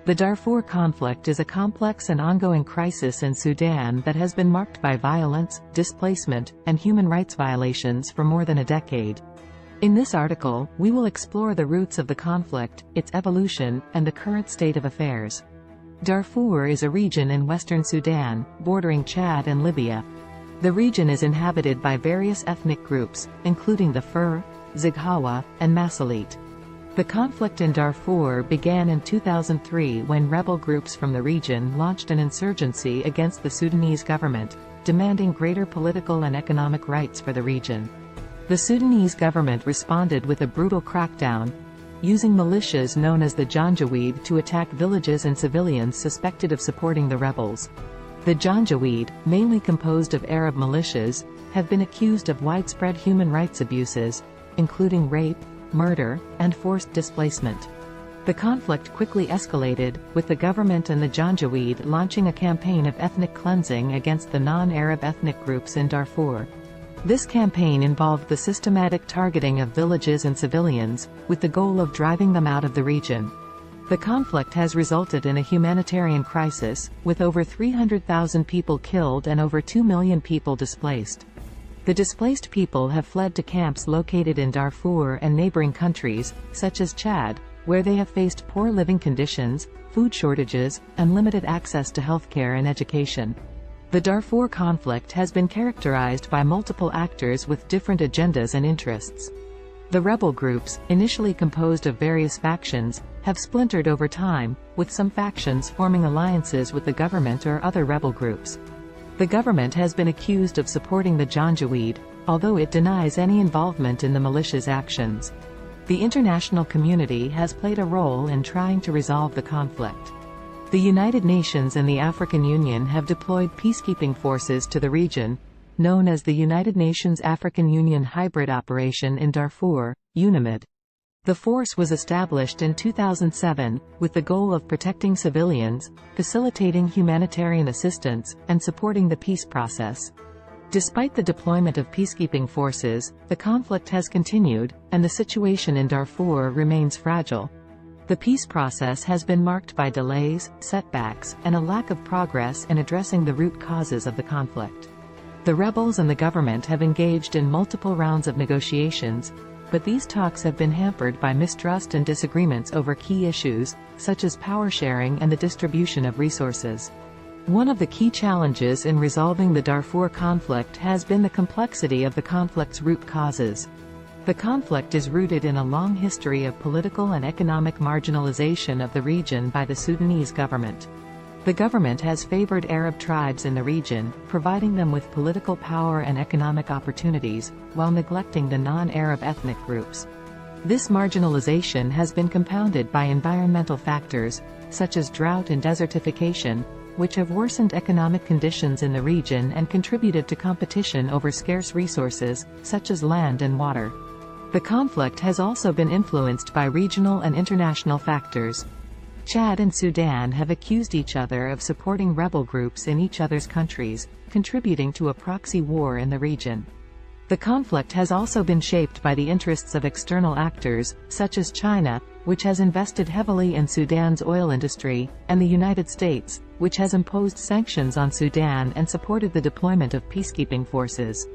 The Darfur conflict is a complex and ongoing crisis in Sudan that has been marked by violence, displacement, and human rights violations for more than a decade. In this article, we will explore the roots of the conflict, its evolution, and the current state of affairs. Darfur is a region in western Sudan, bordering Chad and Libya. The region is inhabited by various ethnic groups, including the Fur, Zaghawa, and Massalit. The conflict in Darfur began in 2003 when rebel groups from the region launched an insurgency against the Sudanese government, demanding greater political and economic rights for the region. The Sudanese government responded with a brutal crackdown, using militias known as the Janjaweed to attack villages and civilians suspected of supporting the rebels. The Janjaweed, mainly composed of Arab militias, have been accused of widespread human rights abuses, including rape, murder, and forced displacement. The conflict quickly escalated, with the government and the Janjaweed launching a campaign of ethnic cleansing against the non-Arab ethnic groups in Darfur. This campaign involved the systematic targeting of villages and civilians, with the goal of driving them out of the region. The conflict has resulted in a humanitarian crisis, with over 300,000 people killed and over 2 million people displaced. The displaced people have fled to camps located in Darfur and neighboring countries, such as Chad, where they have faced poor living conditions, food shortages, and limited access to healthcare and education. The Darfur conflict has been characterized by multiple actors with different agendas and interests. The rebel groups, initially composed of various factions, have splintered over time, with some factions forming alliances with the government or other rebel groups. The government has been accused of supporting the Janjaweed, although it denies any involvement in the militia's actions. The international community has played a role in trying to resolve the conflict. The United Nations and the African Union have deployed peacekeeping forces to the region, known as the United Nations African Union Hybrid Operation in Darfur, UNAMID. The force was established in 2007, with the goal of protecting civilians, facilitating humanitarian assistance, and supporting the peace process. Despite the deployment of peacekeeping forces, the conflict has continued, and the situation in Darfur remains fragile. The peace process has been marked by delays, setbacks, and a lack of progress in addressing the root causes of the conflict. The rebels and the government have engaged in multiple rounds of negotiations, but these talks have been hampered by mistrust and disagreements over key issues, such as power sharing and the distribution of resources. One of the key challenges in resolving the Darfur conflict has been the complexity of the conflict's root causes. The conflict is rooted in a long history of political and economic marginalization of the region by the Sudanese government. The government has favored Arab tribes in the region, providing them with political power and economic opportunities, while neglecting the non-Arab ethnic groups. This marginalization has been compounded by environmental factors, such as drought and desertification, which have worsened economic conditions in the region and contributed to competition over scarce resources, such as land and water. The conflict has also been influenced by regional and international factors. Chad and Sudan have accused each other of supporting rebel groups in each other's countries, contributing to a proxy war in the region. The conflict has also been shaped by the interests of external actors, such as China, which has invested heavily in Sudan's oil industry, and the United States, which has imposed sanctions on Sudan and supported the deployment of peacekeeping forces.